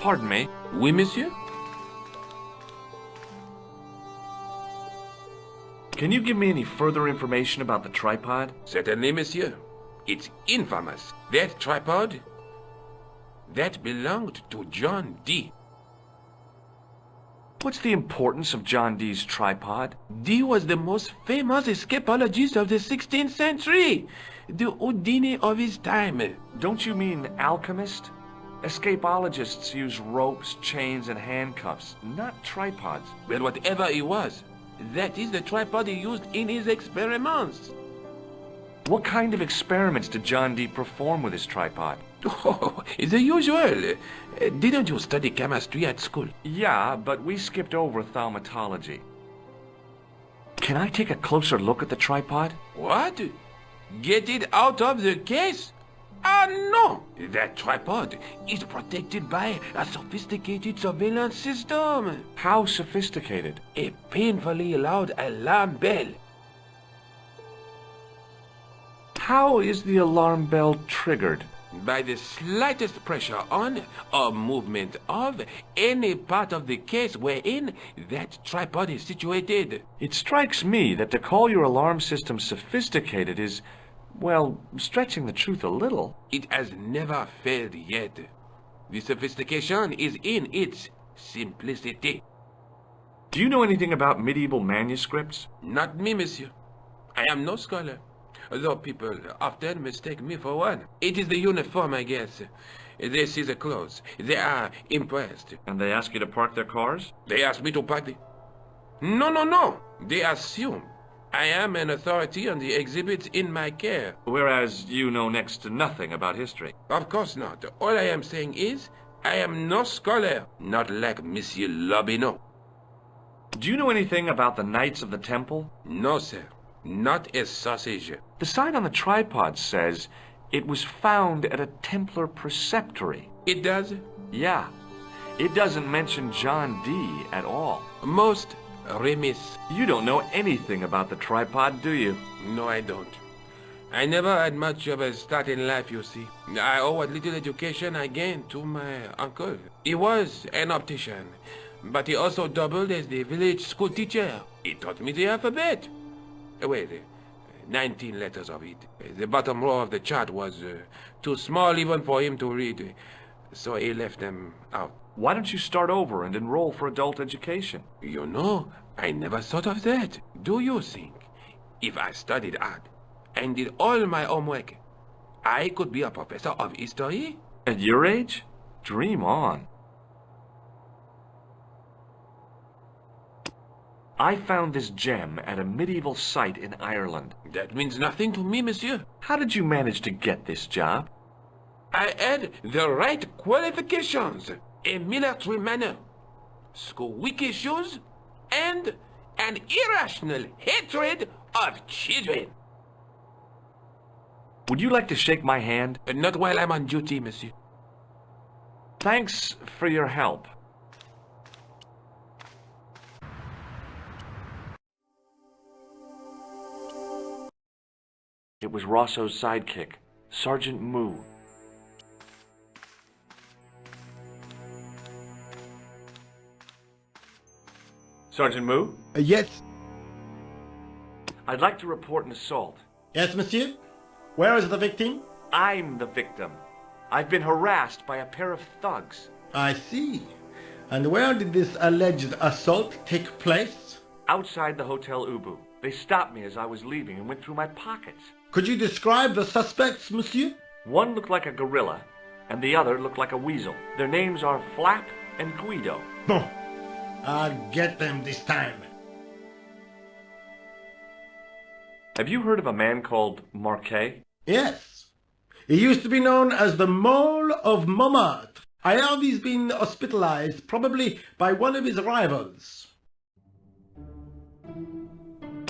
Pardon me. Oui, monsieur? Can you give me any further information about the tripod? Certainly, monsieur. It's infamous. That tripod, that belonged to John Dee. What's the importance of John Dee's tripod? Dee was the most famous escapologist of the 16th century. The Houdini of his time. Don't you mean alchemist? Escapologists use ropes, chains, and handcuffs, not tripods. Well, whatever he was, that is the tripod he used in his experiments. What kind of experiments did John Dee perform with his tripod? Oh, the usual. Didn't you study chemistry at school? Yeah, but we skipped over thaumatology. Can I take a closer look at the tripod? What? Get it out of the case? Ah, no! That tripod is protected by a sophisticated surveillance system. How sophisticated? A painfully loud alarm bell. How is the alarm bell triggered? By the slightest pressure on or movement of any part of the case wherein that tripod is situated. It strikes me that to call your alarm system sophisticated is, well, stretching the truth a little. It has never failed yet. The sophistication is in its simplicity. Do you know anything about medieval manuscripts? Not me, monsieur. I am no scholar, though people often mistake me for one. It is the uniform, I guess. They see the clothes. They are impressed. And they ask you to park their cars? They ask me to park the... No. They assume I am an authority on the exhibits in my care. Whereas you know next to nothing about history. Of course not. All I am saying is, I am no scholar, not like Monsieur Lobineau. Do you know anything about the Knights of the Temple? No, sir. Not a sausage. The sign on the tripod says it was found at a Templar preceptory. It does? Yeah. It doesn't mention John Dee at all. Most remiss. You don't know anything about the tripod, do you? No, I don't. I never had much of a start in life, you see. I owe what little education I gained to my uncle. He was an optician, but he also doubled as the village school teacher. He taught me the alphabet. Wait, 19 letters of it. The bottom row of the chart was too small even for him to read, so he left them out. Why don't you start over and enroll for adult education? You know, I never thought of that. Do you think, if I studied hard and did all my homework, I could be a professor of history? At your age? Dream on. I found this gem at a medieval site in Ireland. That means nothing to me, monsieur. How did you manage to get this job? I had the right qualifications. A military manner, squeaky shoes, and an irrational hatred of children. Would you like to shake my hand? Not while I'm on duty, monsieur. Thanks for your help. It was Rosso's sidekick, Sergeant Moo. Sergeant Moo? Yes. I'd like to report an assault. Yes, monsieur? Where is the victim? I'm the victim. I've been harassed by a pair of thugs. I see. And where did this alleged assault take place? Outside the Hotel Ubu. They stopped me as I was leaving and went through my pockets. Could you describe the suspects, monsieur? One looked like a gorilla, and the other looked like a weasel. Their names are Flap and Guido. Bon. I'll get them this time. Have you heard of a man called Marquet? Yes. He used to be known as the Mole of Montmartre. I heard he's been hospitalized, probably by one of his rivals.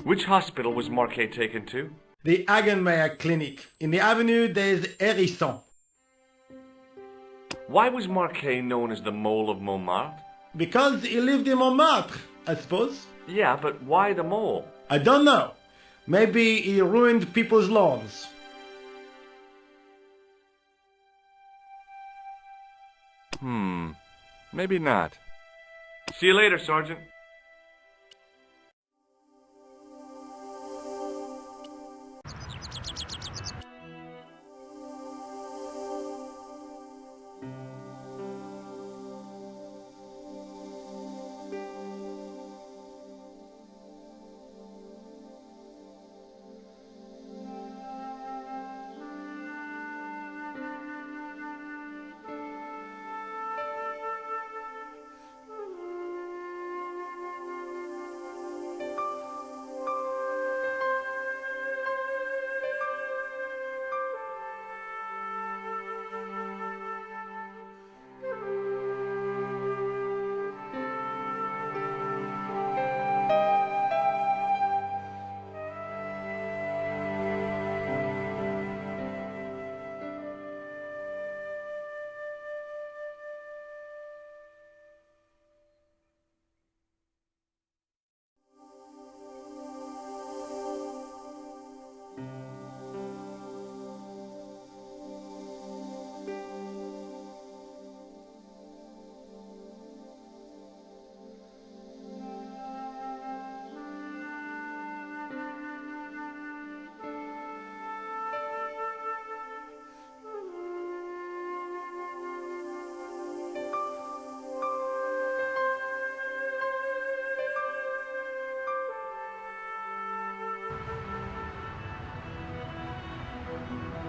Which hospital was Marquet taken to? The Hagenmeyer Clinic, in the Avenue des Hérissons. Why was Marquet known as the Mole of Montmartre? Because he lived in Montmartre, I suppose. Yeah, but why the mole? I don't know. Maybe he ruined people's lawns. Maybe not. See you later, Sergeant.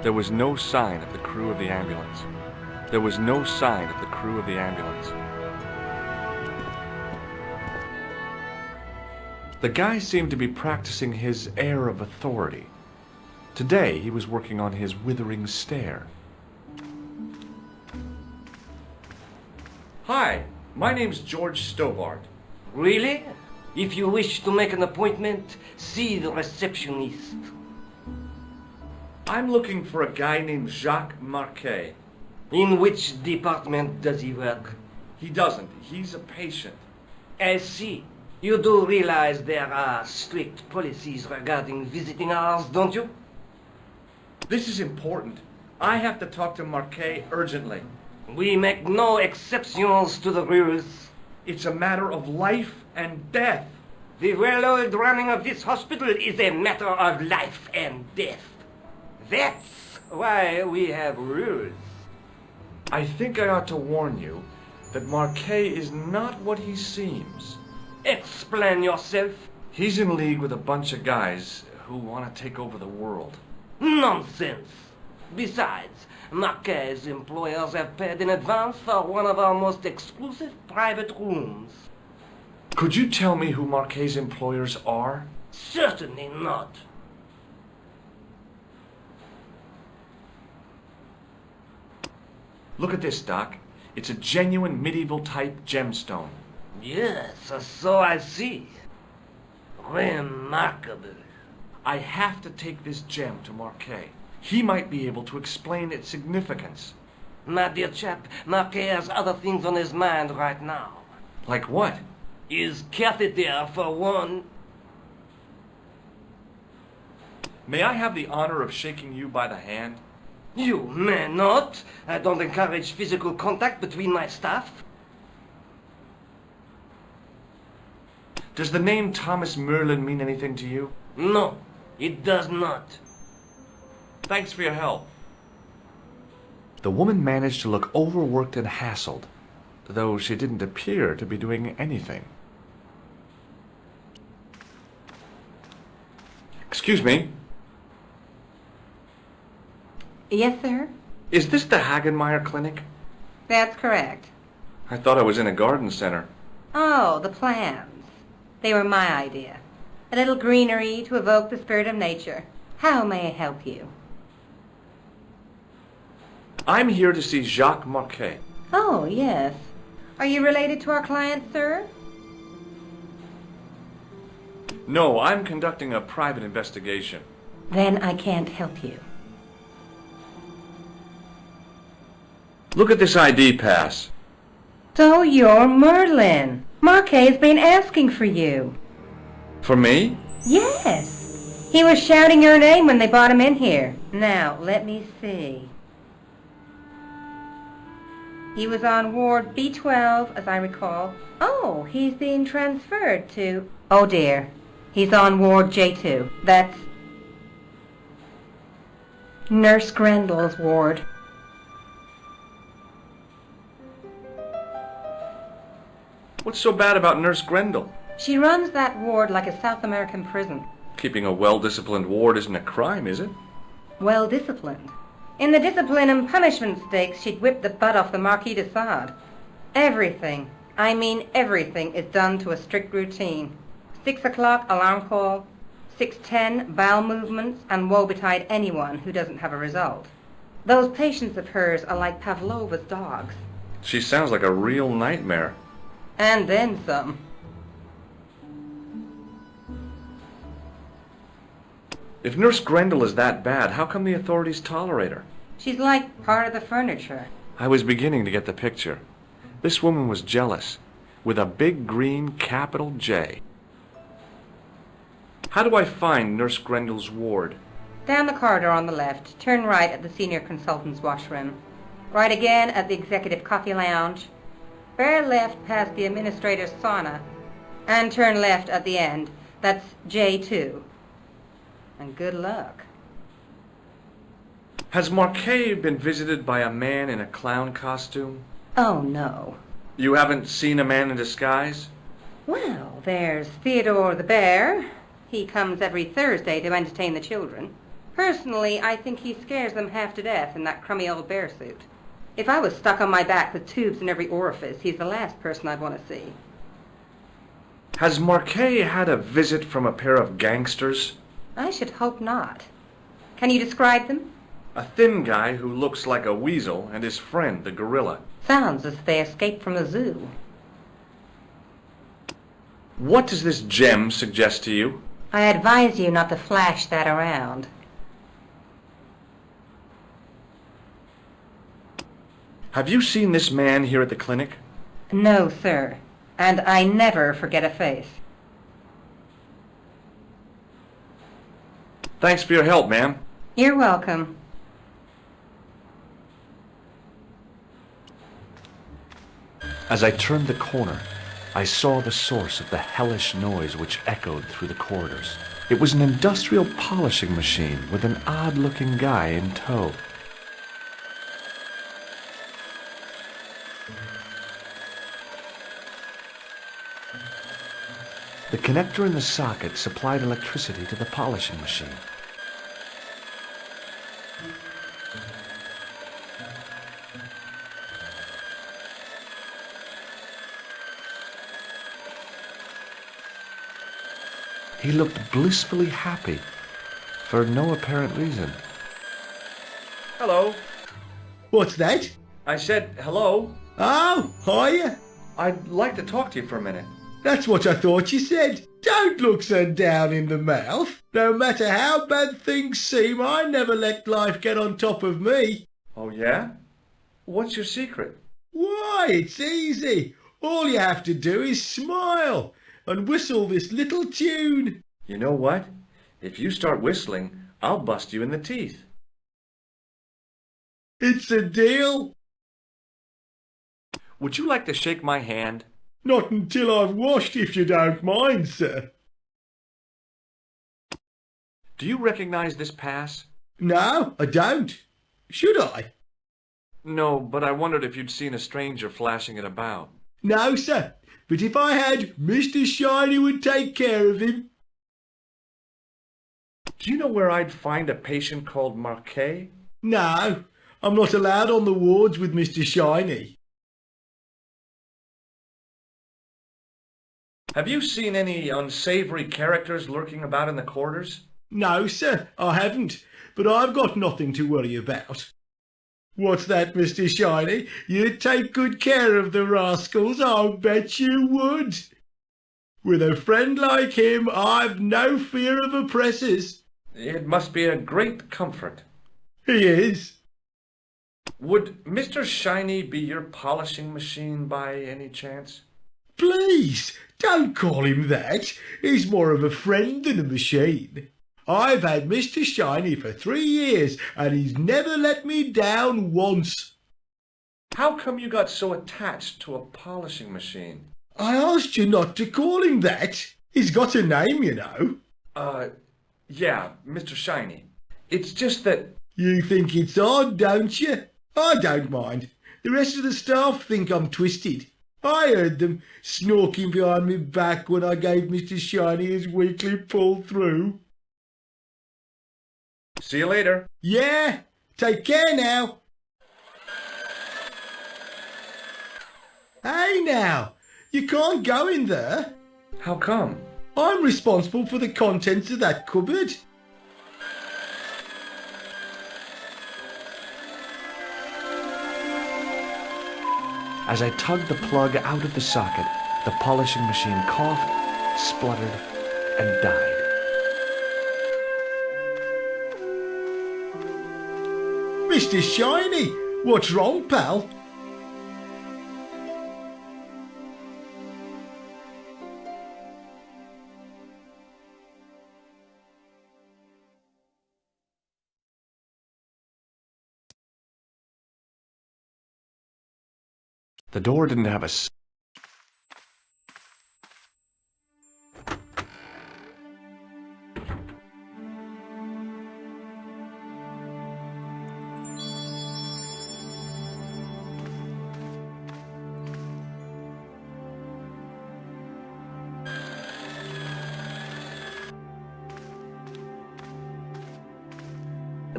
There was no sign of the crew of the ambulance. There was no sign of the crew of the ambulance. The guy seemed to be practicing his air of authority. Today, he was working on his withering stare. Hi, my name's George Stobart. Really? If you wish to make an appointment, see the receptionist. I'm looking for a guy named Jacques Marquet. In which department does he work? He doesn't. He's a patient. I see. You do realize there are strict policies regarding visiting hours, don't you? This is important. I have to talk to Marquet urgently. We make no exceptions to the rules. It's a matter of life and death. The well-oiled running of this hospital is a matter of life and death. That's why we have rules. I think I ought to warn you that Marquet is not what he seems. Explain yourself. He's in league with a bunch of guys who want to take over the world. Nonsense. Besides, Marquet's employers have paid in advance for one of our most exclusive private rooms. Could you tell me who Marquet's employers are? Certainly not. Look at this, Doc. It's a genuine medieval type gemstone. Yes, so I see. Remarkable. I have to take this gem to Marquet. He might be able to explain its significance. My dear chap, Marquet has other things on his mind right now. Like what? His catheter, for one. May I have the honor of shaking you by the hand? You may not. I don't encourage physical contact between my staff. Does the name Thomas Merlin mean anything to you? No, it does not. Thanks for your help. The woman managed to look overworked and hassled, though she didn't appear to be doing anything. Excuse me. Yes, sir? Is this the Hagenmeyer Clinic? That's correct. I thought I was in a garden center. Oh, the plants. They were my idea. A little greenery to evoke the spirit of nature. How may I help you? I'm here to see Jacques Marquet. Oh, yes. Are you related to our client, sir? No, I'm conducting a private investigation. Then I can't help you. Look at this ID pass. So you're Merlin. Marquet's been asking for you. For me? Yes. He was shouting your name when they brought him in here. Now, let me see. He was on Ward B12, as I recall. Oh, he's being transferred to... Oh dear, he's on Ward J2. That's Nurse Grendel's ward. What's so bad about Nurse Grendel? She runs that ward like a South American prison. Keeping a well-disciplined ward isn't a crime, is it? Well disciplined. In the discipline and punishment stakes, she'd whip the butt off the Marquis de Sade. Everything, I mean everything, is done to a strict routine. 6 o'clock alarm call, 6:10 bowel movements, and woe betide anyone who doesn't have a result. Those patients of hers are like Pavlova's dogs. She sounds like a real nightmare. And then some. If Nurse Grendel is that bad, how come the authorities tolerate her? She's like part of the furniture. I was beginning to get the picture. This woman was jealous, with a big green capital J. How do I find Nurse Grendel's ward? Down the corridor on the left, turn right at the senior consultant's washroom. Right again at the executive coffee lounge. Bear left past the administrator's sauna. And turn left at the end. That's J2. And good luck. Has Marquet been visited by a man in a clown costume? Oh, no. You haven't seen a man in disguise? Well, there's Theodore the Bear. He comes every Thursday to entertain the children. Personally, I think he scares them half to death in that crummy old bear suit. If I was stuck on my back with tubes in every orifice, he's the last person I'd want to see. Has Marquet had a visit from a pair of gangsters? I should hope not. Can you describe them? A thin guy who looks like a weasel and his friend, the gorilla. Sounds as if they escaped from the zoo. What does this gem suggest to you? I advise you not to flash that around. Have you seen this man here at the clinic? No, sir. And I never forget a face. Thanks for your help, ma'am. You're welcome. As I turned the corner, I saw the source of the hellish noise which echoed through the corridors. It was an industrial polishing machine with an odd-looking guy in tow. The connector in the socket supplied electricity to the polishing machine. He looked blissfully happy, for no apparent reason. Hello. What's that? I said hello. Oh, hiya. I'd like to talk to you for a minute. That's what I thought you said. Don't look so down in the mouth. No matter how bad things seem, I never let life get on top of me. Oh, yeah? What's your secret? Why, it's easy. All you have to do is smile and whistle this little tune. You know what? If you start whistling, I'll bust you in the teeth. It's a deal. Would you like to shake my hand? Not until I've washed, if you don't mind, sir. Do you recognize this pass? No, I don't. Should I? No, but I wondered if you'd seen a stranger flashing it about. No, sir. But if I had, Mr. Shiny would take care of him. Do you know where I'd find a patient called Marquet? No, I'm not allowed on the wards with Mr. Shiny. Have you seen any unsavory characters lurking about in the corridors? No, sir, I haven't. But I've got nothing to worry about. What's that, Mr. Shiny? You'd take good care of the rascals, I'll bet you would. With a friend like him, I've no fear of oppressors. It must be a great comfort. He is. Would Mr. Shiny be your polishing machine by any chance? Please, don't call him that. He's more of a friend than a machine. I've had Mr. Shiny for 3 years, and he's never let me down once. How come you got so attached to a polishing machine? I asked you not to call him that. He's got a name, you know. Yeah, Mr. Shiny. It's just that... You think it's odd, don't you? I don't mind. The rest of the staff think I'm twisted. I heard them snorking behind me back when I gave Mr. Shiny his weekly pull-through. See you later. Yeah, take care now. Hey now, you can't go in there. How come? I'm responsible for the contents of that cupboard. As I tugged the plug out of the socket, the polishing machine coughed, spluttered, and died. Mr. Shiny, what's wrong, pal? The door didn't have a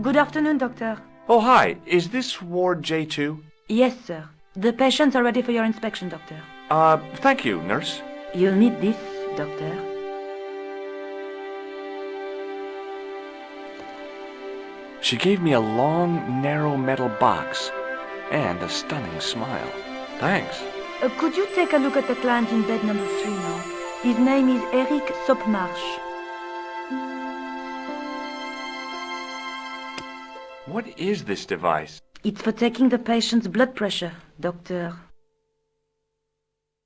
Good afternoon, Doctor. Oh, hi. Is this Ward J2? Yes, sir. The patients are ready for your inspection, Doctor. Thank you, nurse. You'll need this, Doctor. She gave me a long, narrow metal box and a stunning smile. Thanks. Could you take a look at the client in bed number 3 now? His name is Eric Sopmarsh. What is this device? It's for taking the patient's blood pressure, Doctor.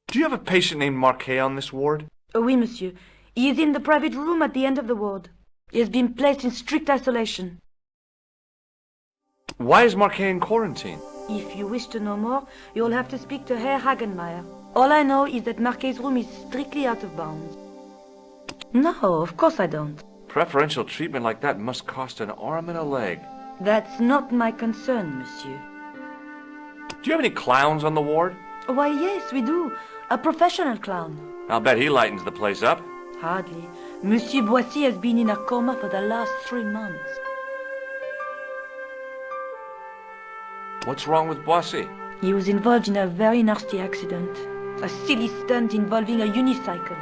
Do you have a patient named Marquet on this ward? Oui, monsieur. He is in the private room at the end of the ward. He has been placed in strict isolation. Why is Marquet in quarantine? If you wish to know more, you'll have to speak to Herr Hagenmeier. All I know is that Marquet's room is strictly out of bounds. No, of course I don't. Preferential treatment like that must cost an arm and a leg. That's not my concern, monsieur. Do you have any clowns on the ward? Why, yes, we do. A professional clown. I'll bet he lightens the place up. Hardly. Monsieur Boissy has been in a coma for the last 3 months. What's wrong with Boissy? He was involved in a very nasty accident. A silly stunt involving a unicycle.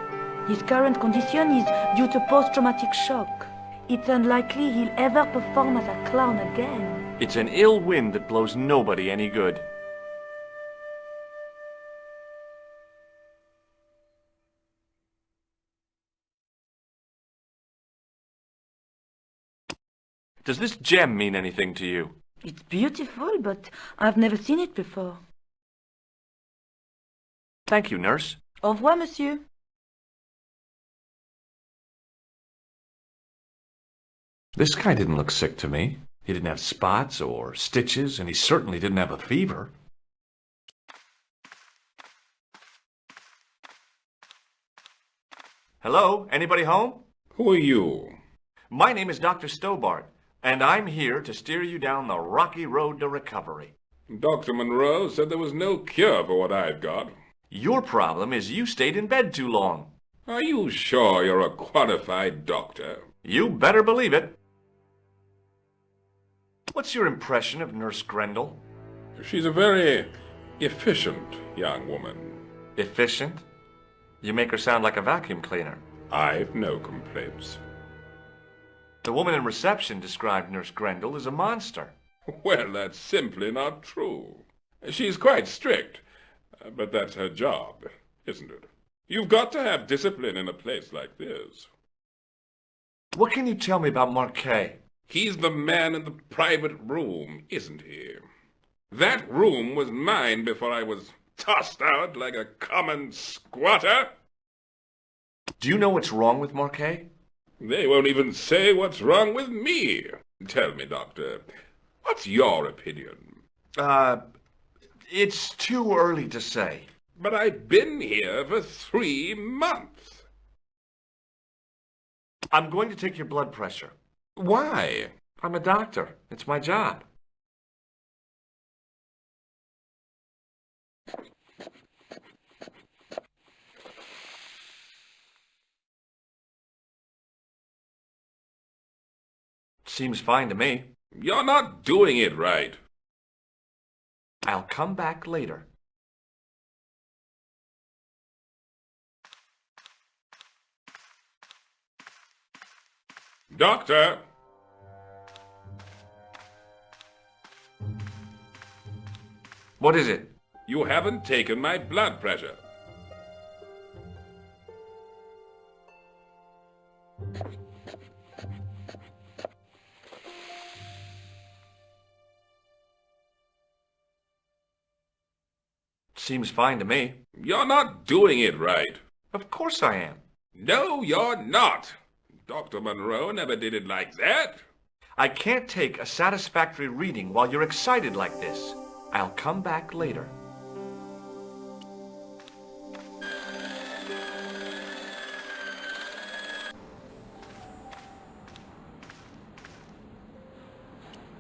His current condition is due to post-traumatic shock. It's unlikely he'll ever perform as a clown again. It's an ill wind that blows nobody any good. Does this gem mean anything to you? It's beautiful, but I've never seen it before. Thank you, nurse. Au revoir, monsieur. This guy didn't look sick to me. He didn't have spots or stitches, and he certainly didn't have a fever. Hello? Anybody home? Who are you? My name is Dr. Stobart, and I'm here to steer you down the rocky road to recovery. Dr. Monroe said there was no cure for what I've got. Your problem is you stayed in bed too long. Are you sure you're a qualified doctor? You better believe it. What's your impression of Nurse Grendel? She's a very efficient young woman. Efficient? You make her sound like a vacuum cleaner. I've no complaints. The woman in reception described Nurse Grendel as a monster. Well, that's simply not true. She's quite strict, but that's her job, isn't it? You've got to have discipline in a place like this. What can you tell me about Marquet? He's the man in the private room, isn't he? That room was mine before I was tossed out like a common squatter. Do you know what's wrong with Marquet? They won't even say what's wrong with me. Tell me, Doctor, what's your opinion? It's too early to say. But I've been here for 3 months. I'm going to take your blood pressure. Why? I'm a doctor. It's my job. Seems fine to me. You're not doing it right. I'll come back later. Doctor! What is it? You haven't taken my blood pressure. Seems fine to me. You're not doing it right. Of course I am. No, you're not. Dr. Monroe never did it like that. I can't take a satisfactory reading while you're excited like this. I'll come back later.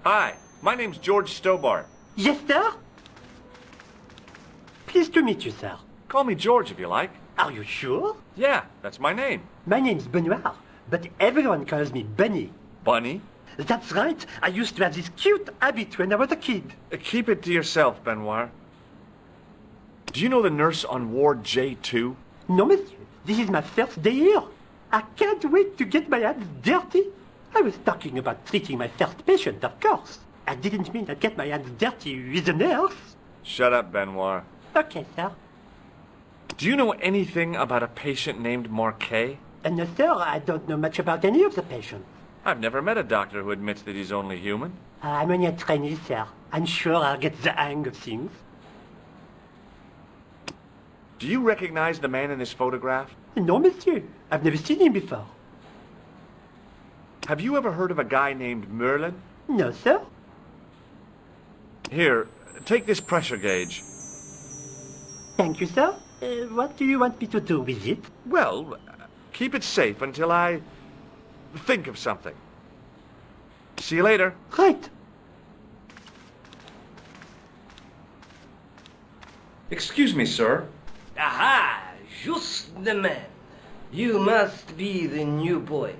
Hi, my name's George Stobart. Yes, sir? Pleased to meet you, sir. Call me George if you like. Are you sure? Yeah, that's my name. My name's Benoit, but everyone calls me Bunny. Bunny? That's right. I used to have this cute habit when I was a kid. Keep it to yourself, Benoit. Do you know the nurse on Ward J2? No, monsieur. This is my first day here. I can't wait to get my hands dirty. I was talking about treating my first patient, of course. I didn't mean I'd get my hands dirty with a nurse. Shut up, Benoit. Okay, sir. Do you know anything about a patient named Marquet? No, sir, I don't know much about any of the patients. I've never met a doctor who admits that he's only human. I'm only a trainee, sir. I'm sure I'll get the hang of things. Do you recognize the man in this photograph? No, monsieur. I've never seen him before. Have you ever heard of a guy named Merlin? No, sir. Here, take this pressure gauge. Thank you, sir. What do you want me to do with it? Well, keep it safe until I think of something. See you later. Right. Excuse me, sir. Aha! Just the man. You must be the new boy.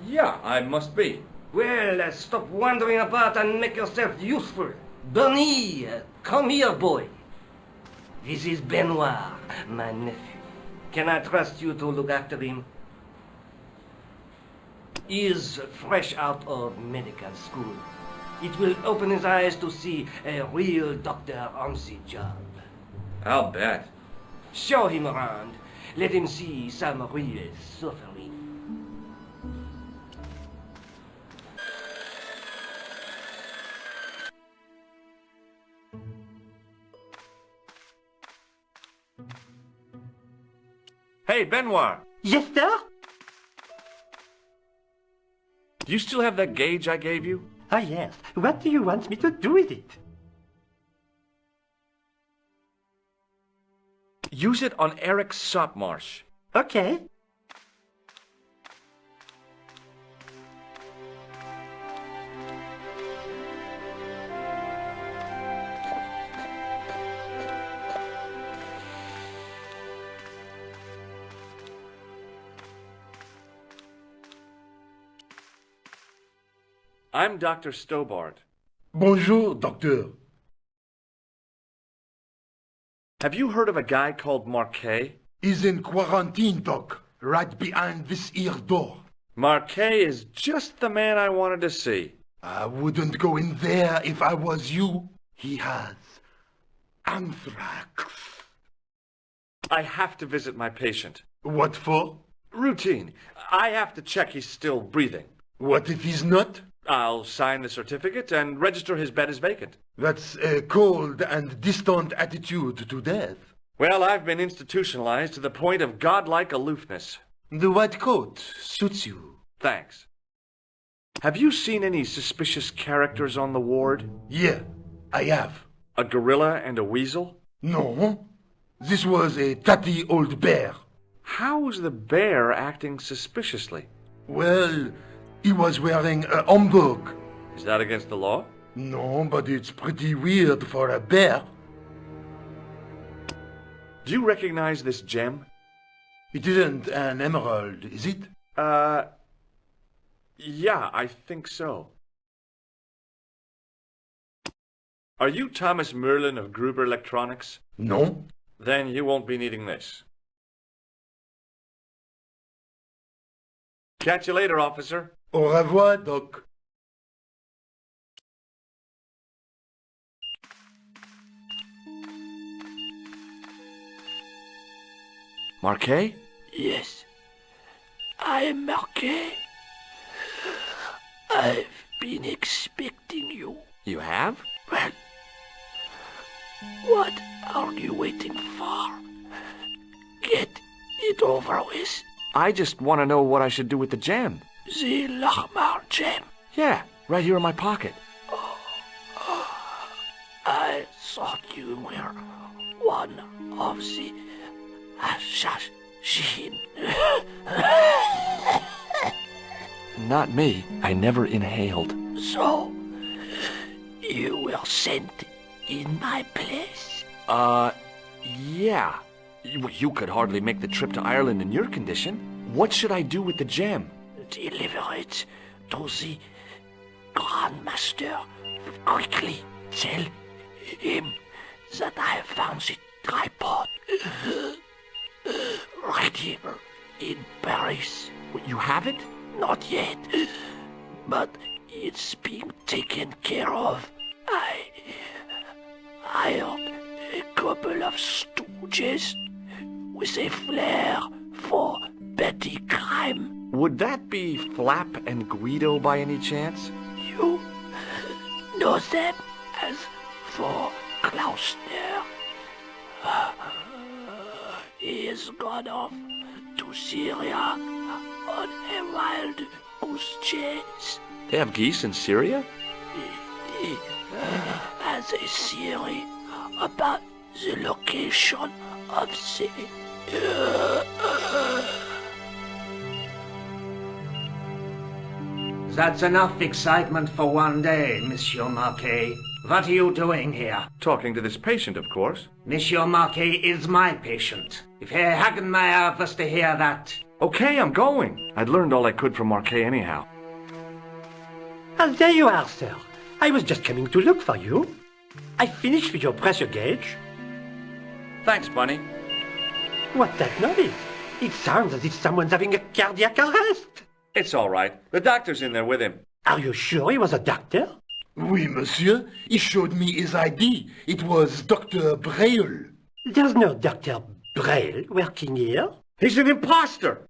Yeah, I must be. Well, stop wandering about and make yourself useful. Bunny, come here, boy. This is Benoit, my nephew. Can I trust you to look after him? He is fresh out of medical school. It will open his eyes to see a real doctor on the job. I'll bet. Show him around. Let him see some real suffering. Hey, Benoit. Yes, sir? Do you still have that gauge I gave you? Ah, yes. What do you want me to do with it? Use it on Eric Sopmarsh. Okay. I'm Dr. Stobart. Bonjour, docteur. Have you heard of a guy called Marquet? He's in quarantine, doc, right behind this here door. Marquet is just the man I wanted to see. I wouldn't go in there if I was you. He has anthrax. I have to visit my patient. What for? Routine. I have to check he's still breathing. What if he's not? I'll sign the certificate and register his bed as vacant. That's a cold and distant attitude to death. Well, I've been institutionalized to the point of godlike aloofness. The white coat suits you. Thanks. Have you seen any suspicious characters on the ward? Yeah, I have. A gorilla and a weasel? No, this was a tatty old bear. How's the bear acting suspiciously? Well, he was wearing a homburg. Is that against the law? No, but it's pretty weird for a bear. Do you recognize this gem? It isn't an emerald, is it? Yeah, I think so. Are you Thomas Merlin of Gruber Electronics? No. Then you won't be needing this. Catch you later, officer. Au revoir, Doc. Marquet? Yes, I am Marquet. I've been expecting you. You have? Well, what are you waiting for? Get it over with. I just want to know what I should do with the gem. The Lochmar gem. Yeah, right here in my pocket. I thought you were one of the assassin. Not me. I never inhaled. So, you were sent in my place? Yeah. You could hardly make the trip to Ireland in your condition. What should I do with the gem? Deliver it to the Grandmaster. Quickly tell him that I have found the tripod right here in Paris. You have it? Not yet, but it's being taken care of. I hired a couple of stooges with a flair for petty crime. Would that be Flap and Guido by any chance? You know them as for Klausner. He has gone off to Syria on a wild goose chase. They have geese in Syria? He has a theory about the location of the... That's enough excitement for one day, Monsieur Marquet. What are you doing here? Talking to this patient, of course. Monsieur Marquet is my patient. If Herr Hagenmeyer was to hear that... Okay, I'm going. I'd learned all I could from Marquet anyhow. Ah, there you are, sir. I was just coming to look for you. I finished with your pressure gauge. Thanks, Bunny. What's that noise? It sounds as if someone's having a cardiac arrest. It's all right. The doctor's in there with him. Are you sure he was a doctor? Oui, monsieur. He showed me his ID. It was Dr. Braille. There's no Dr. Braille working here. He's an imposter!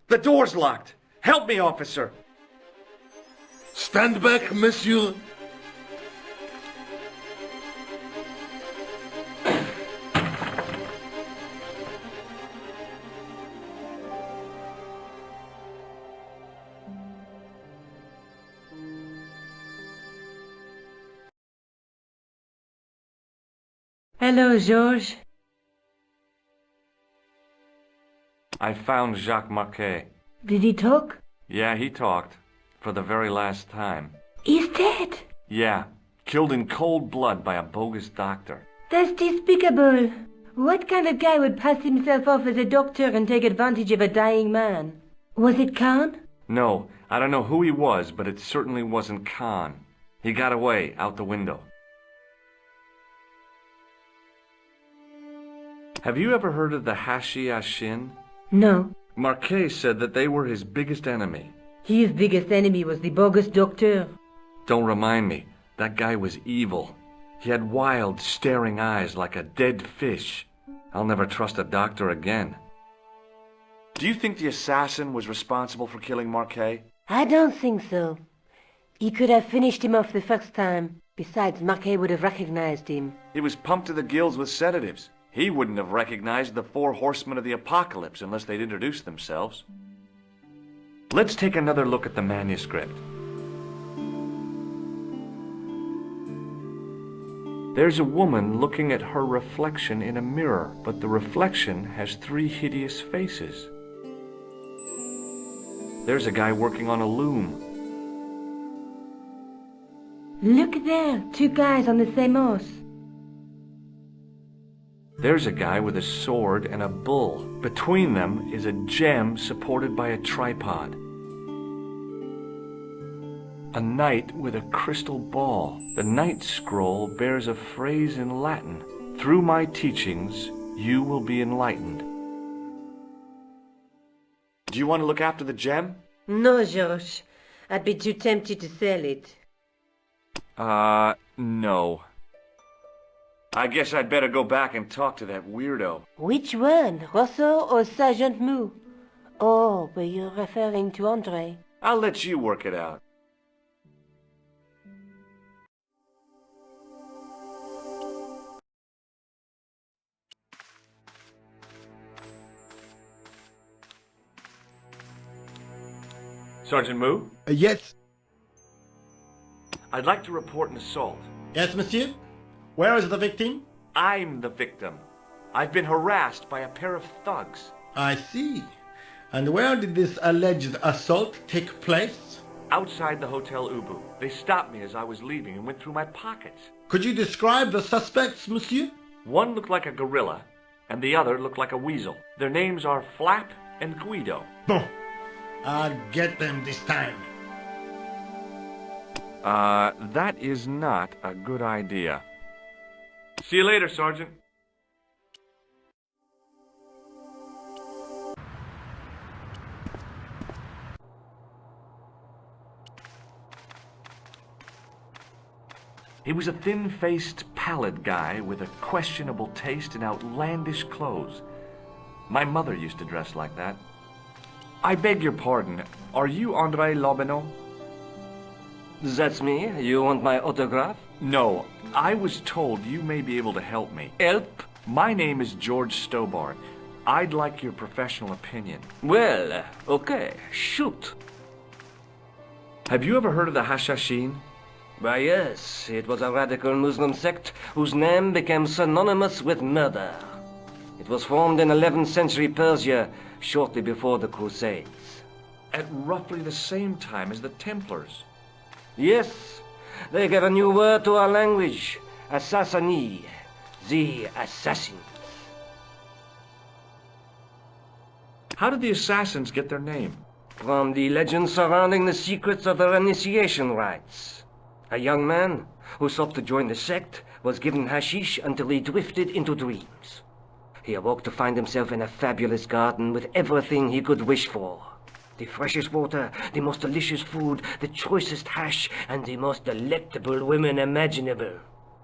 The door's locked. Help me, officer. Stand back, monsieur. Hello, Georges. I found Jacques Marquet. Did he talk? Yeah, he talked. For the very last time. He's dead. Yeah, killed in cold blood by a bogus doctor. That's despicable. What kind of guy would pass himself off as a doctor and take advantage of a dying man? Was it Khan? No, I don't know who he was, but it certainly wasn't Khan. He got away, out the window. Have you ever heard of the Hashi-Ashin? No. Marquet said that they were his biggest enemy. His biggest enemy was the bogus doctor. Don't remind me. That guy was evil. He had wild, staring eyes like a dead fish. I'll never trust a doctor again. Do you think the assassin was responsible for killing Marquet? I don't think so. He could have finished him off the first time. Besides, Marquet would have recognized him. He was pumped to the gills with sedatives. He wouldn't have recognized the 4 horsemen of the apocalypse unless they'd introduced themselves. Let's take another look at the manuscript. There's a woman looking at her reflection in a mirror, but the reflection has 3 hideous faces. There's a guy working on a loom. Look there, 2 guys on the same horse. There's a guy with a sword and a bull. Between them is a gem supported by a tripod. A knight with a crystal ball. The Knight Scroll bears a phrase in Latin. Through my teachings, you will be enlightened. Do you want to look after the gem? No, George. I'd be too tempted to sell it. No. I guess I'd better go back and talk to that weirdo. Which one, Rousseau or Sergeant Moo? Oh, but you're referring to Andre. I'll let you work it out. Sergeant Moo? Yes. I'd like to report an assault. Yes, monsieur? Where is the victim? I'm the victim. I've been harassed by a pair of thugs. I see. And where did this alleged assault take place? Outside the Hotel Ubu. They stopped me as I was leaving and went through my pockets. Could you describe the suspects, monsieur? One looked like a gorilla, and the other looked like a weasel. Their names are Flap and Guido. Bon. I'll get them this time. That is not a good idea. See you later, Sergeant. He was a thin-faced, pallid guy with a questionable taste in outlandish clothes. My mother used to dress like that. I beg your pardon. Are you André Lobineau? That's me. You want my autograph? No. I was told you may be able to help me. Help? My name is George Stobart. I'd like your professional opinion. Well, okay. Shoot. Have you ever heard of the Hashashin? Why, yes. It was a radical Muslim sect whose name became synonymous with murder. It was formed in 11th century Persia, shortly before the Crusades. At roughly the same time as the Templars. Yes, they gave a new word to our language, Assassini, the assassins. How did the assassins get their name? From the legends surrounding the secrets of their initiation rites. A young man who sought to join the sect was given hashish until he drifted into dreams. He awoke to find himself in a fabulous garden with everything he could wish for. The freshest water, the most delicious food, the choicest hash, and the most delectable women imaginable.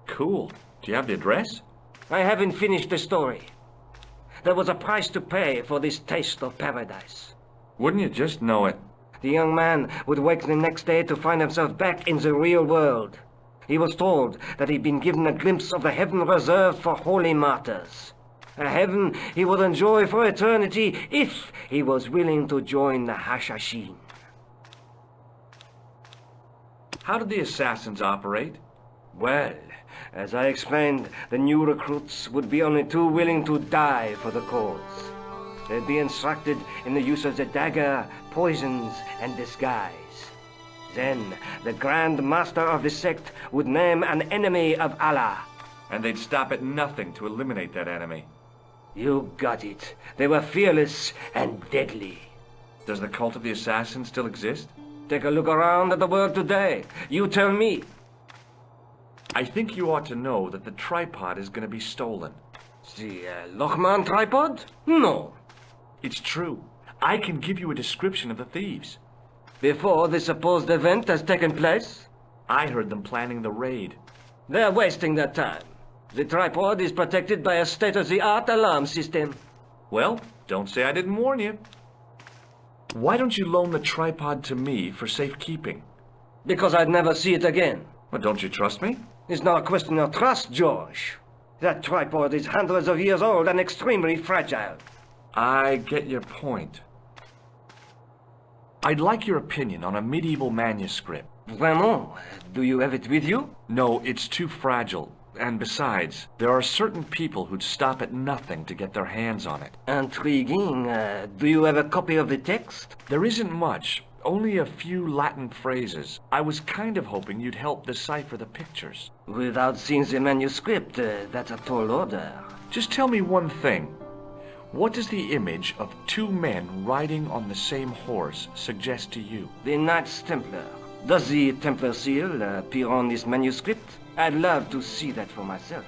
Cool. Do you have the address? I haven't finished the story. There was a price to pay for this taste of paradise. Wouldn't you just know it? The young man would wake the next day to find himself back in the real world. He was told that he'd been given a glimpse of the heaven reserved for holy martyrs. A heaven he would enjoy for eternity if he was willing to join the Hashashin. How did the assassins operate? Well, as I explained, the new recruits would be only too willing to die for the cause. They'd be instructed in the use of the dagger, poisons, and disguise. Then, the Grand Master of the sect would name an enemy of Allah. And they'd stop at nothing to eliminate that enemy. You got it. They were fearless and deadly. Does the cult of the assassins still exist? Take a look around at the world today. You tell me. I think you ought to know that the tripod is going to be stolen. The Lochman tripod? No. It's true. I can give you a description of the thieves. Before the supposed event has taken place? I heard them planning the raid. They're wasting their time. The tripod is protected by a state-of-the-art alarm system. Well, don't say I didn't warn you. Why don't you loan the tripod to me for safekeeping? Because I'd never see it again. But don't you trust me? It's not a question of trust, George. That tripod is hundreds of years old and extremely fragile. I get your point. I'd like your opinion on a medieval manuscript. Vraiment? Do you have it with you? No, it's too fragile. And besides, there are certain people who'd stop at nothing to get their hands on it. Intriguing. Do you have a copy of the text? There isn't much, only a few Latin phrases. I was kind of hoping you'd help decipher the pictures. Without seeing the manuscript, that's a tall order. Just tell me one thing. What does the image of two men riding on the same horse suggest to you? The Knights Templar. Does the Templar seal appear on this manuscript? I'd love to see that for myself.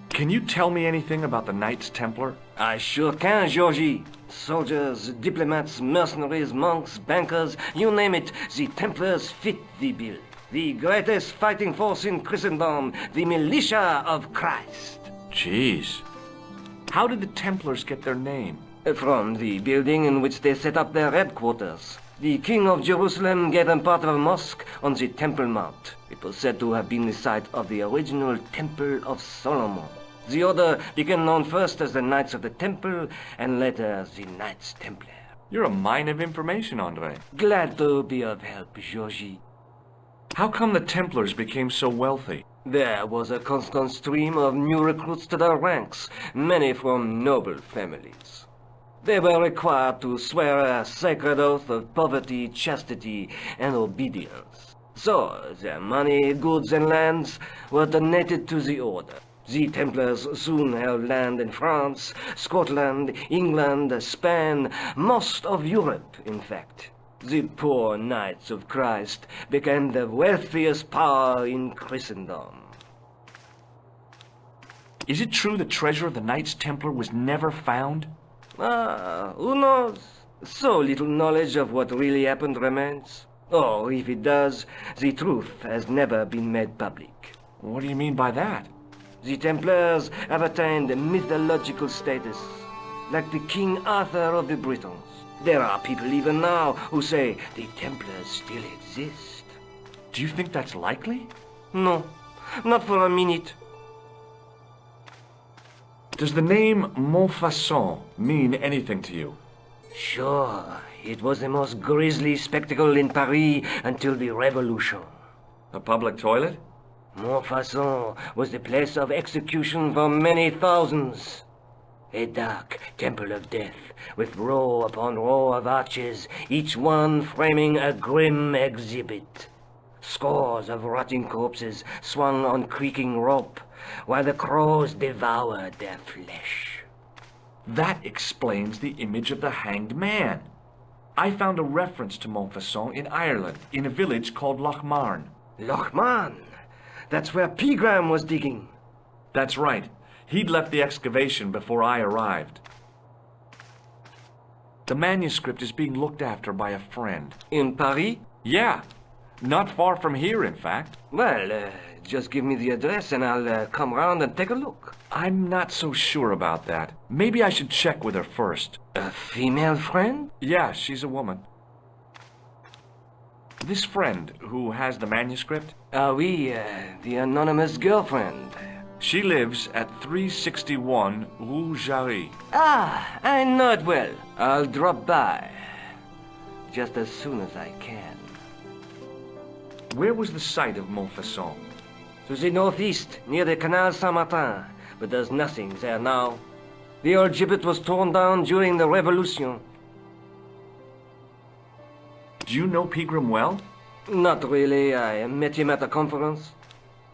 Can you tell me anything about the Knights Templar? I sure can, Georgie. Soldiers, diplomats, mercenaries, monks, bankers, you name it, the Templars fit the bill. The greatest fighting force in Christendom, the militia of Christ. Jeez. How did the Templars get their name? From the building in which they set up their headquarters. The King of Jerusalem gave them part of a mosque on the Temple Mount. It was said to have been the site of the original Temple of Solomon. The order became known first as the Knights of the Temple, and later as the Knights Templar. You're a mine of information, Andre. Glad to be of help, Georgie. How come the Templars became so wealthy? There was a constant stream of new recruits to their ranks, many from noble families. They were required to swear a sacred oath of poverty, chastity, and obedience. So, their money, goods, and lands were donated to the order. The Templars soon held land in France, Scotland, England, Spain, most of Europe, in fact. The poor Knights of Christ became the wealthiest power in Christendom. Is it true the treasure of the Knights Templar was never found? Who knows? So little knowledge of what really happened remains. Or, if it does, the truth has never been made public. What do you mean by that? The Templars have attained a mythological status, like the King Arthur of the Britons. There are people even now who say the Templars still exist. Do you think that's likely? No, not for a minute. Does the name Montfaucon mean anything to you? Sure, it was the most grisly spectacle in Paris until the Revolution. A public toilet? Montfaucon was the place of execution for many thousands. A dark temple of death, with row upon row of arches, each one framing a grim exhibit. Scores of rotting corpses swung on creaking rope, while the crows devoured their flesh. That explains the image of the hanged man. I found a reference to Montfaucon in Ireland, in a village called Lochmarn. Lochmarn? That's where Pegram was digging. That's right. He'd left the excavation before I arrived. The manuscript is being looked after by a friend. In Paris? Yeah. Not far from here, in fact. Well, just give me the address and I'll come round and take a look. I'm not so sure about that. Maybe I should check with her first. A female friend? Yeah, she's a woman. This friend who has the manuscript? Oui, the anonymous girlfriend. She lives at 361 Rue Jarry. Ah, I know it well. I'll drop by. Just as soon as I can. Where was the site of Montfaucon? To the northeast, near the Canal Saint-Martin. But there's nothing there now. The old gibbet was torn down during the Revolution. Do you know Pegram well? Not really. I met him at a conference.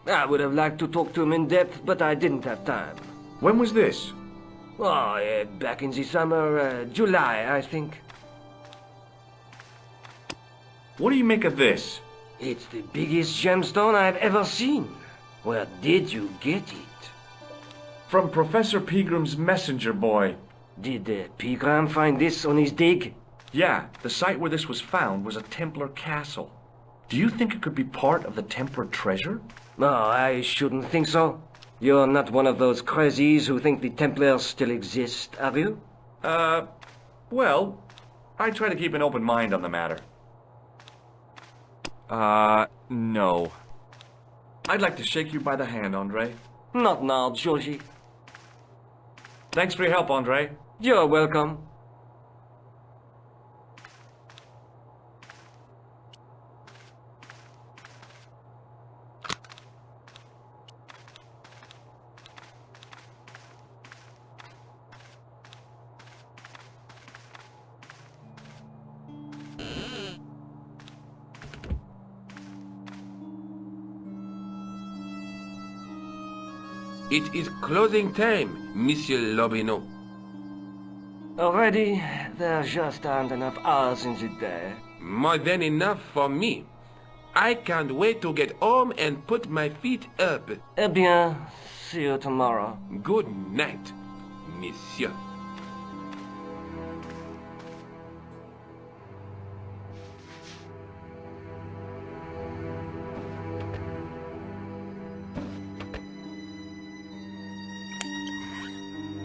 I would have liked to talk to him in depth, but I didn't have time. When was this? Oh, back in the summer, July, I think. What do you make of this? It's the biggest gemstone I've ever seen. Where did you get it? From Professor Pegram's messenger boy. Did Pegram find this on his dig? Yeah, the site where this was found was a Templar castle. Do you think it could be part of the Templar treasure? No, I shouldn't think so. You're not one of those crazies who think the Templars still exist, are you? Well, I try to keep an open mind on the matter. No. I'd like to shake you by the hand, Andre. Not now, Georgie. Thanks for your help, Andre. You're welcome. It is closing time, Monsieur Lobineau. Already, there just aren't enough hours in the day. More than enough for me. I can't wait to get home and put my feet up. Eh bien, see you tomorrow. Good night, Monsieur.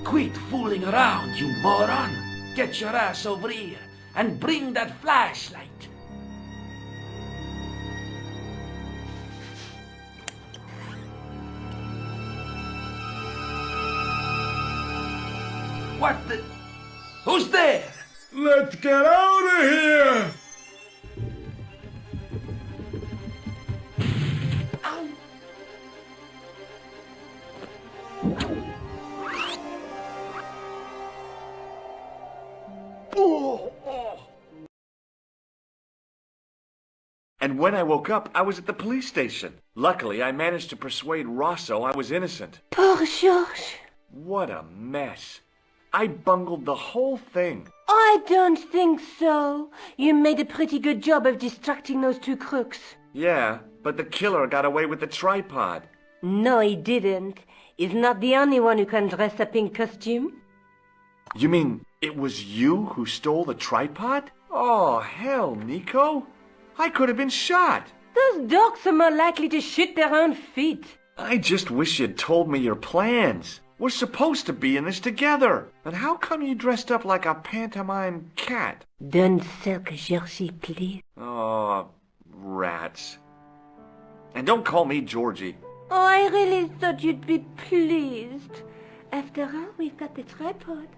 Quit fooling around, you moron! Get your ass over here and bring that flashlight. What the? Who's there? Let's get out of here! And when I woke up, I was at the police station. Luckily, I managed to persuade Rosso I was innocent. Poor Georges. What a mess. I bungled the whole thing. I don't think so. You made a pretty good job of distracting those two crooks. Yeah, but the killer got away with the tripod. No, he didn't. He's not the only one who can dress up in costume. You mean it was you who stole the tripod? Oh, hell, Nico. I could have been shot. Those dogs are more likely to shoot their own feet. I just wish you'd told me your plans. We're supposed to be in this together. But how come you dressed up like a pantomime cat? Don't sulk, Georgie, please. Oh, rats. And don't call me Georgie. Oh, I really thought you'd be pleased. After all, we've got the tripod.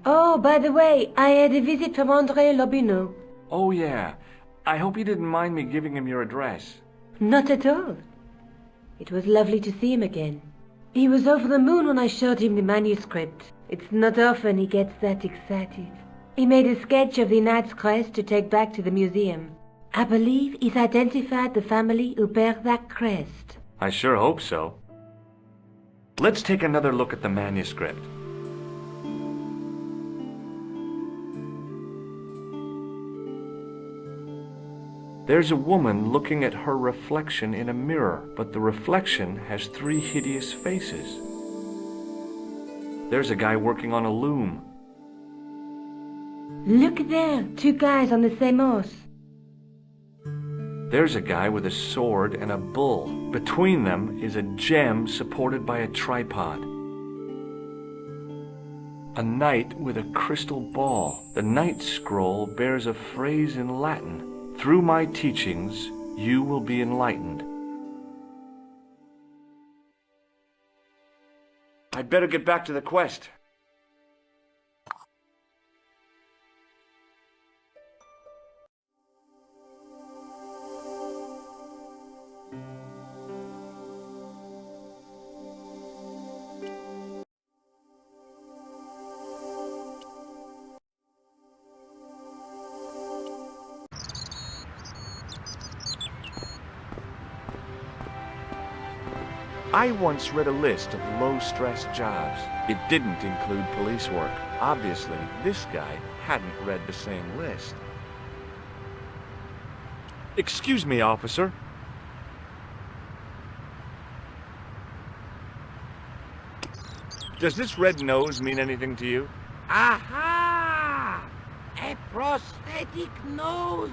Oh, by the way, I had a visit from André Lobineau. Oh, yeah. I hope you didn't mind me giving him your address. Not at all. It was lovely to see him again. He was over the moon when I showed him the manuscript. It's not often he gets that excited. He made a sketch of the knight's crest to take back to the museum. I believe he's identified the family who bear that crest. I sure hope so. Let's take another look at the manuscript. There's a woman looking at her reflection in a mirror, but the reflection has 3 hideous faces. There's a guy working on a loom. Look there, 2 guys on the same horse. There's a guy with a sword and a bull. Between them is a gem supported by a tripod. A knight with a crystal ball. The knight's scroll bears a phrase in Latin. Through my teachings, you will be enlightened. I'd better get back to the quest. I once read a list of low-stress jobs. It didn't include police work. Obviously, this guy hadn't read the same list. Excuse me, officer. Does this red nose mean anything to you? Aha! A prosthetic nose.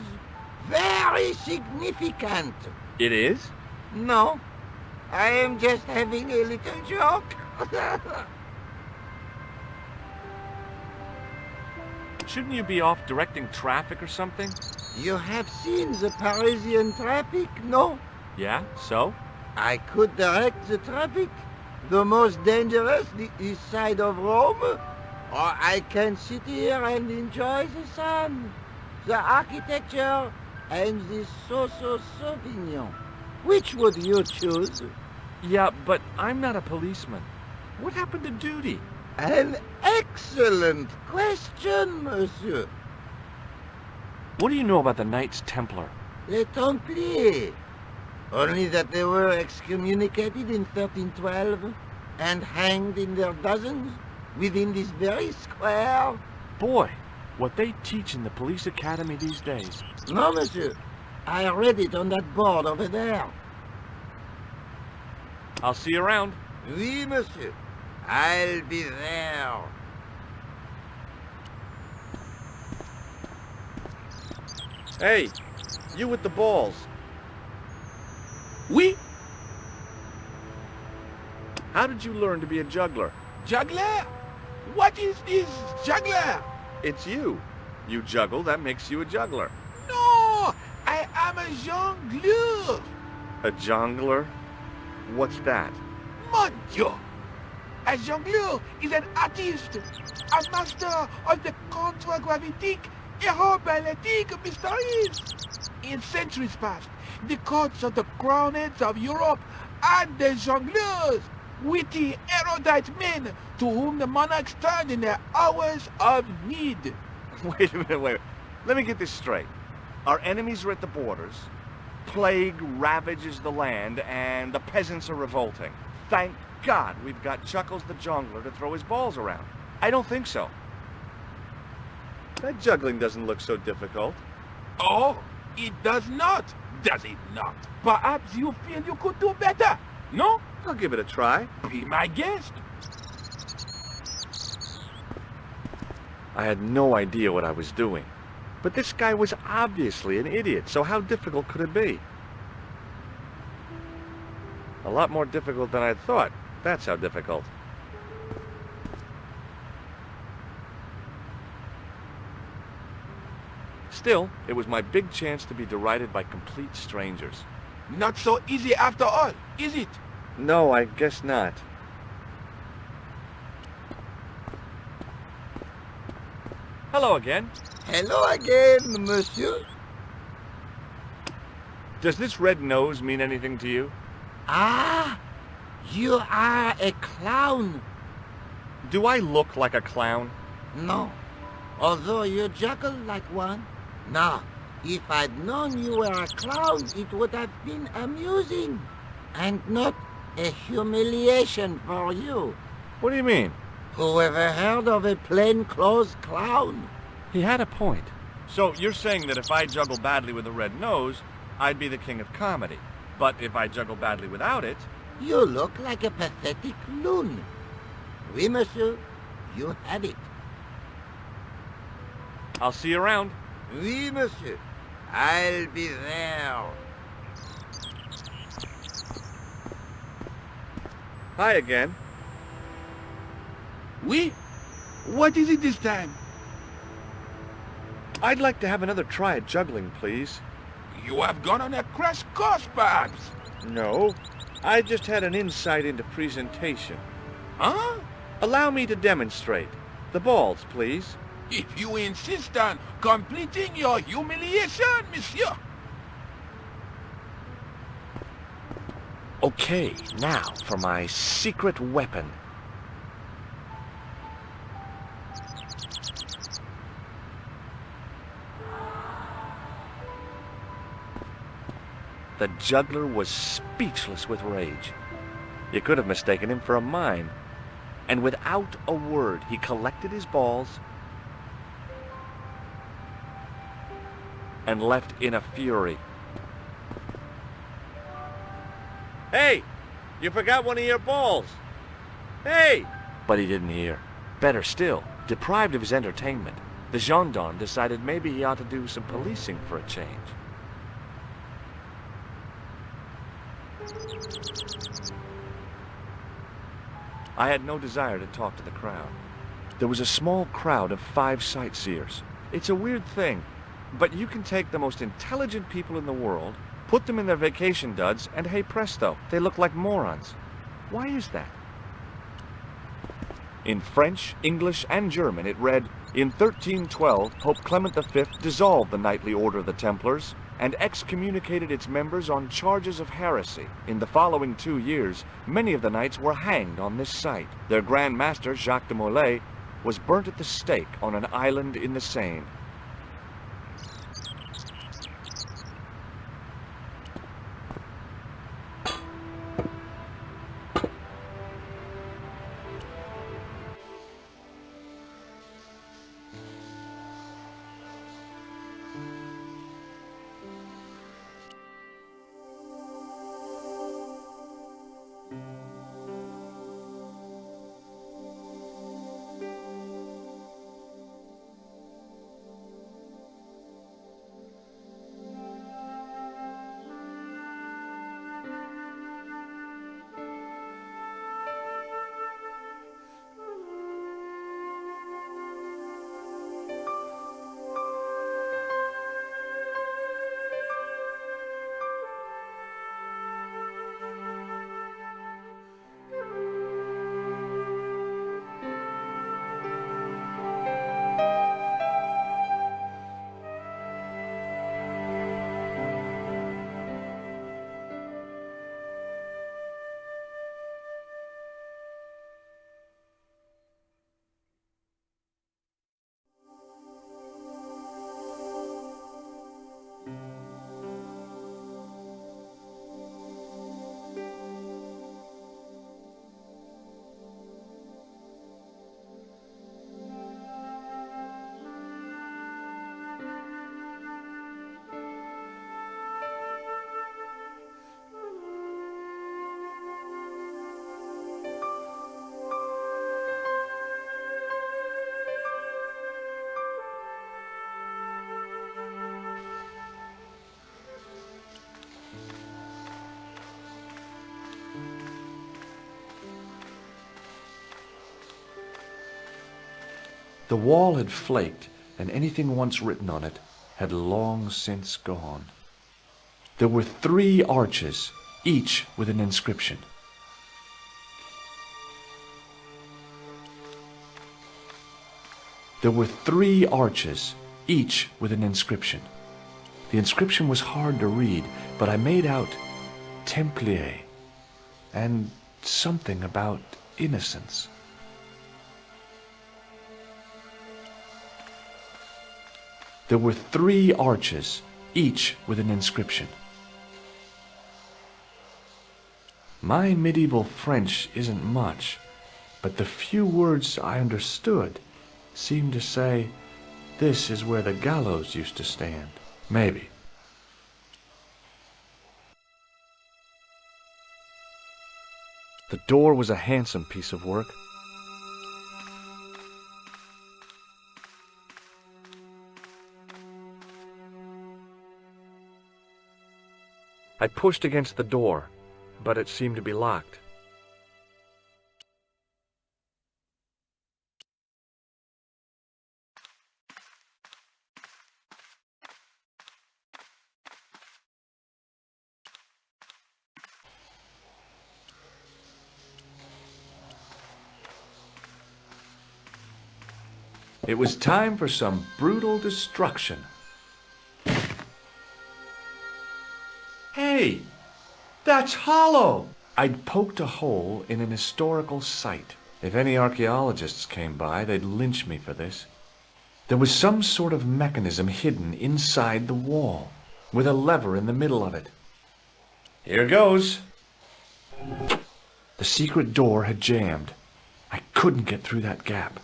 Very significant. It is? No, I am just having a little joke. Shouldn't you be off directing traffic or something? You have seen the Parisian traffic, no? Yeah, so? I could direct the traffic. The most dangerous, the east side of Rome. Or I can sit here and enjoy the sun, the architecture, and the Sauvignon. Which would you choose? Yeah, but I'm not a policeman. What happened to duty? An excellent question, monsieur. What do you know about the Knights Templar? Les Templiers. Only that they were excommunicated in 1312 and hanged in their dozens within this very square. Boy, what they teach in the police academy these days. No, monsieur. I read it on that board over there. I'll see you around. Oui, monsieur. I'll be there. Hey, you with the balls. Oui? How did you learn to be a juggler? Juggler? What is this juggler? It's you. You juggle, that makes you a juggler. No! I am a jongleur. A jongler? What's that? Mon Dieu! A jongleur is an artist, a master of the contragravitic aeroballetic mysteries. In centuries past, the courts of the crownheads of Europe had the jongleurs, witty, erudite men to whom the monarchs turned in their hours of need. Wait a minute, wait. Let me get this straight. Our enemies are at the borders, plague ravages the land, and the peasants are revolting. Thank God we've got Chuckles the Jongler to throw his balls around. I don't think so. That juggling doesn't look so difficult. Oh, it does not, does it not? Perhaps you feel you could do better, no? I'll give it a try. Be my guest. I had no idea what I was doing. But this guy was obviously an idiot, so how difficult could it be? A lot more difficult than I thought. That's how difficult. Still, it was my big chance to be derided by complete strangers. Not so easy after all, is it? No, I guess not. Hello again. Hello again, monsieur. Does this red nose mean anything to you? Ah, you are a clown. Do I look like a clown? No, although you juggle like one. Now, if I'd known you were a clown, it would have been amusing, and not a humiliation for you. What do you mean? Whoever heard of a plainclothes clown? He had a point. So you're saying that if I juggle badly with a red nose, I'd be the king of comedy. But if I juggle badly without it... You look like a pathetic loon. Oui, monsieur, you have it. I'll see you around. Oui, monsieur. I'll be there. Hi again. Oui? What is it this time? I'd like to have another try at juggling, please. You have gone on a crash course, perhaps? No, I just had an insight into presentation. Huh? Allow me to demonstrate. The balls, please. If you insist on completing your humiliation, monsieur. Okay, now for my secret weapon. The juggler was speechless with rage. You could have mistaken him for a mime. And without a word, he collected his balls and left in a fury. Hey! You forgot one of your balls! Hey! But he didn't hear. Better still, deprived of his entertainment, the gendarme decided maybe he ought to do some policing for a change. I had no desire to talk to the crowd. There was a small crowd of 5 sightseers. It's a weird thing, but you can take the most intelligent people in the world, put them in their vacation duds, and hey presto, they look like morons. Why is that? In French, English, and German it read, "In 1312, Pope Clement V dissolved the Knightly Order of the Templars and excommunicated its members on charges of heresy. In the following 2 years, many of the knights were hanged on this site. Their Grand Master, Jacques de Molay, was burnt at the stake on an island in the Seine." The wall had flaked, and anything once written on it had long since gone. There were 3 arches, each with an inscription. There were 3 arches, each with an inscription. The inscription was hard to read, but I made out Templier and something about innocence. There were 3 arches, each with an inscription. My medieval French isn't much, but the few words I understood seemed to say, "This is where the gallows used to stand." Maybe. The door was a handsome piece of work. I pushed against the door, but it seemed to be locked. It was time for some brutal destruction. Hey, that's hollow! I'd poked a hole in an historical site. If any archaeologists came by, they'd lynch me for this. There was some sort of mechanism hidden inside the wall, with a lever in the middle of it. Here goes. The secret door had jammed. I couldn't get through that gap.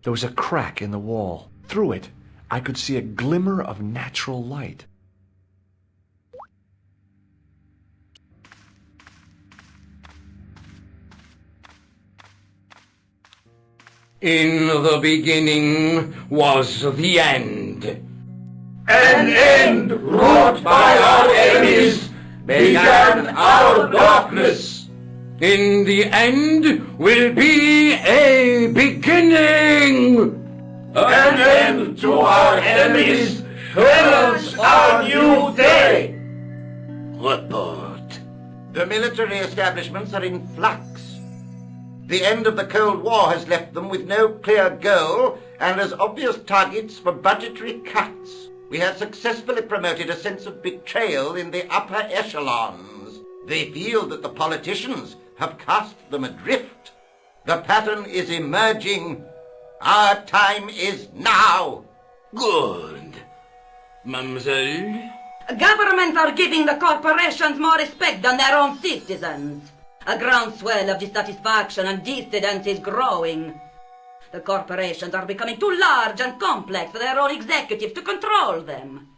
There was a crack in the wall. Through it, I could see a glimmer of natural light. In the beginning was the end. An end wrought by our enemies began our darkness. In the end will be a beginning. An end to our enemies heralds our new day. Report. The military establishments are in flux. The end of the Cold War has left them with no clear goal and as obvious targets for budgetary cuts. We have successfully promoted a sense of betrayal in the upper echelons. They feel that the politicians have cast them adrift. The pattern is emerging. Our time is now. Good. Mademoiselle? Governments are giving the corporations more respect than their own citizens. A groundswell of dissatisfaction and dissidence is growing. The corporations are becoming too large and complex for their own executives to control them.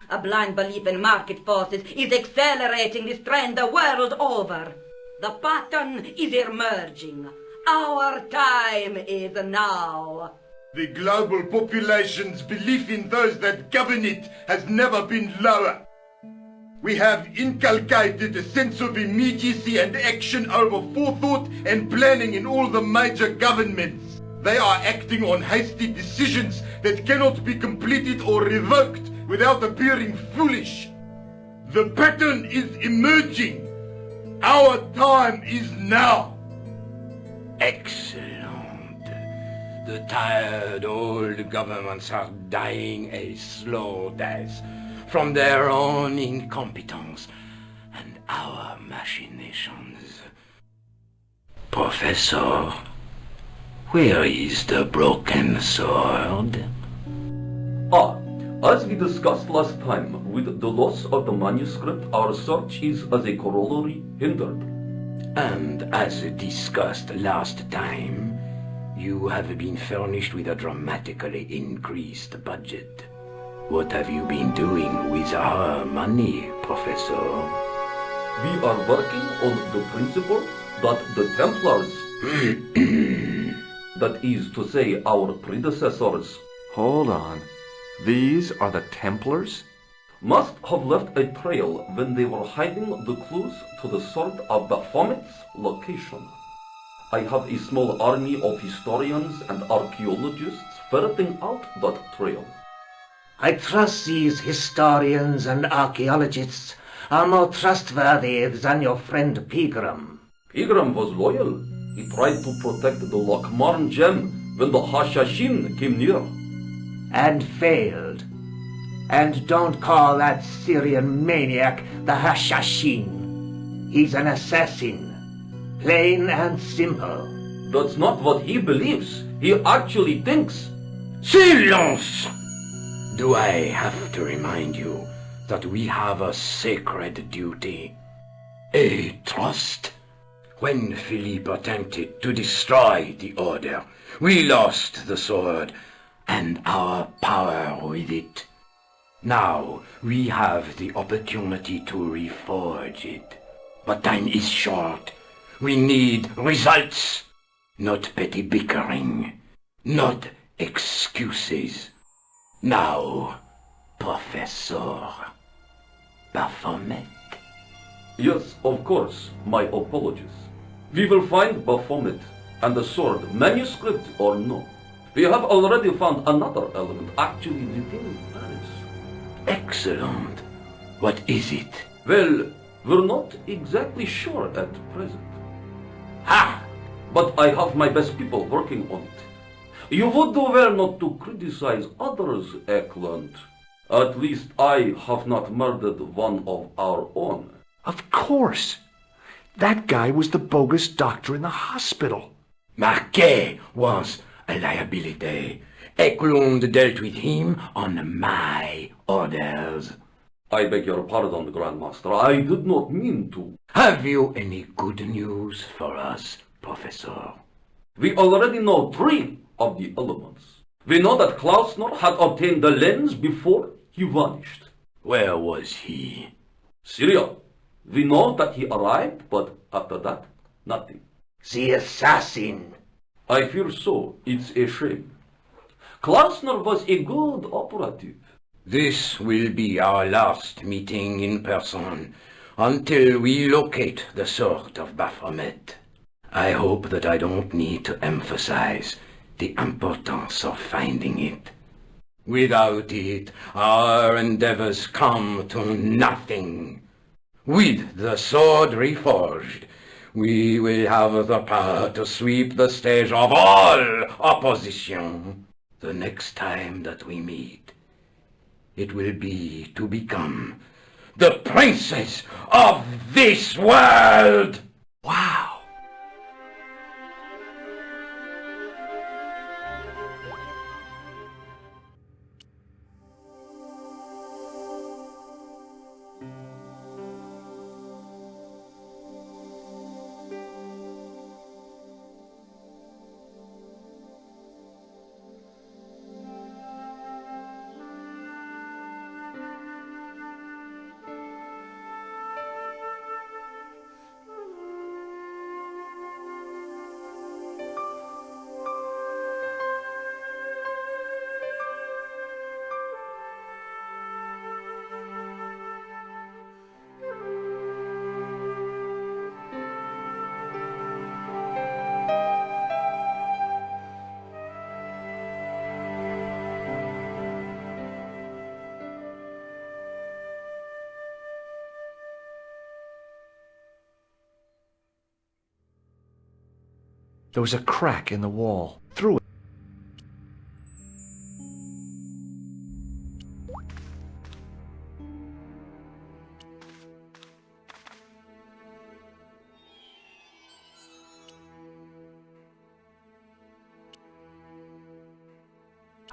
A blind belief in market forces is accelerating this trend the world over. The pattern is emerging. Our time is now. The global population's belief in those that govern it has never been lower. We have inculcated a sense of immediacy and action over forethought and planning in all the major governments. They are acting on hasty decisions that cannot be completed or revoked without appearing foolish. The pattern is emerging. Our time is now. Excellent. The tired old governments are dying a slow death from their own incompetence and our machinations. Professor, where is the broken sword? Oh, As we discussed last time, with the loss of the manuscript, our search is as a corollary hindered. And as discussed last time, you have been furnished with a dramatically increased budget. What have you been doing with our money, Professor? We are working on the principle that the Templars, that is to say our predecessors, Hold on. These are the Templars? must have left a trail when they were hiding the clues to the sword of Baphomet's location. I have a small army of historians and archaeologists ferreting out that trail. I trust these historians and archaeologists are more trustworthy than your friend Pegram. Pegram was loyal. He tried to protect the Lochmarn gem when the Hashashin came near. And failed. And don't call that Syrian maniac the Hashashin. He's an assassin. Plain and simple. That's not what he believes. He actually thinks. Silence! Do I have to remind you that we have a sacred duty? A trust? When Philippe attempted to destroy the Order, we lost the sword and our power with it. Now we have the opportunity to reforge it. But time is short. We need results, not petty bickering, not excuses. Now, Professor Baphomet. Yes, of course, my apologies. We will find Baphomet and the sword, manuscript or no. We have already found another element actually within Paris. Excellent. What is it? Well, we're not exactly sure at present. Ha! But I have my best people working on it. You would do well not to criticize others, Eklund. At least I have not murdered one of our own. Of course. That guy was the bogus doctor in the hospital. Marquet was a liability. Eklund dealt with him on my orders. I beg your pardon, Grandmaster. I did not mean to. Have you any good news for us, Professor? We already know 3 of the elements. We know that Klausner had obtained the lens before he vanished. Where was he? Syria. We know that he arrived, but after that, nothing. The assassin. I fear so. It's a shame. Klausner was a good operative. This will be our last meeting in person until we locate the sword of Baphomet. I hope that I don't need to emphasize the importance of finding it. Without it, our endeavors come to nothing. With the sword reforged, we will have the power to sweep the stage of all opposition. The next time that we meet, it will be to become the princess of this world! Wow. There was a crack in the wall. Through it.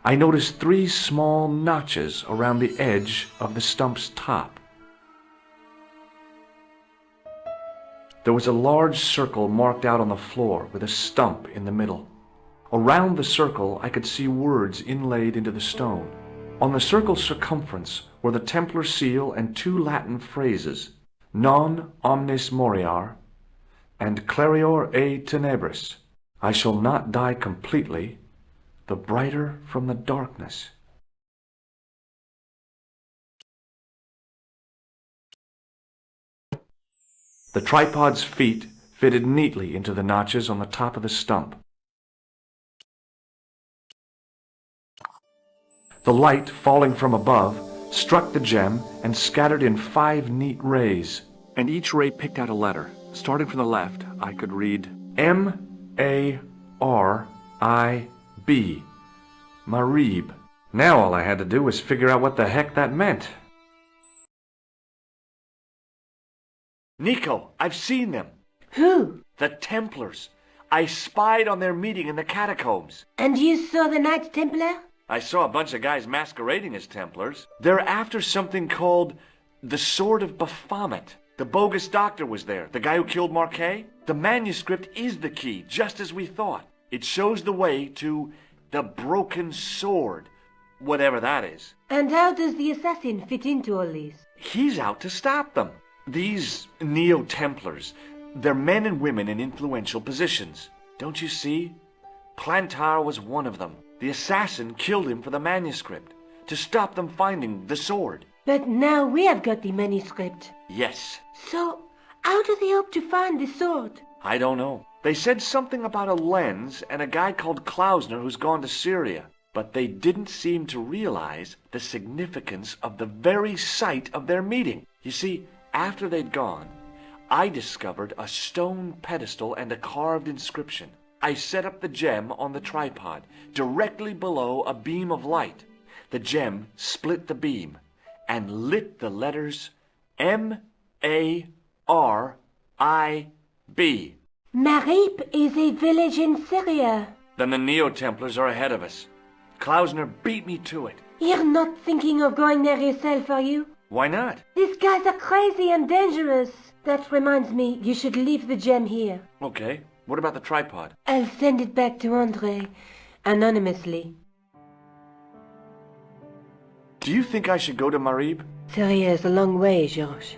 I noticed 3 small notches around the edge of the stump's top. There was a large circle marked out on the floor with a stump in the middle. Around the circle I could see words inlaid into the stone. On the circle's circumference were the Templar seal and 2 Latin phrases, Non omnis moriar and Clarior e tenebris. I shall not die completely, the brighter from the darkness. The tripod's feet fitted neatly into the notches on the top of the stump. The light, falling from above, struck the gem and scattered in 5 neat rays, and each ray picked out a letter. Starting from the left, I could read M-A-R-I-B, Marib. Now all I had to do was figure out what the heck that meant. Nico, I've seen them. Who? The Templars. I spied on their meeting in the catacombs. And you saw the Knights Templar? I saw a bunch of guys masquerading as Templars. They're after something called the Sword of Baphomet. The bogus doctor was there, the guy who killed Marquet. The manuscript is the key, just as we thought. It shows the way to the Broken Sword, whatever that is. And how does the assassin fit into all this? He's out to stop them. These Neo-Templars, they're men and women in influential positions. Don't you see? Plantar was one of them. The assassin killed him for the manuscript, to stop them finding the sword. But now we have got the manuscript. Yes. So, how do they hope to find the sword? I don't know. They said something about a lens and a guy called Klausner who's gone to Syria. But they didn't seem to realize the significance of the very site of their meeting. You see, after they'd gone, I discovered a stone pedestal and a carved inscription. I set up the gem on the tripod, directly below a beam of light. The gem split the beam and lit the letters M-A-R-I-B. Marib is a village in Syria. Then the Neo-Templars are ahead of us. Klausner beat me to it. You're not thinking of going there yourself, are you? Why not? These guys are crazy and dangerous. That reminds me, you should leave the gem here. Okay. What about the tripod? I'll send it back to André, anonymously. Do you think I should go to Marib? Syria is a long way, Georges.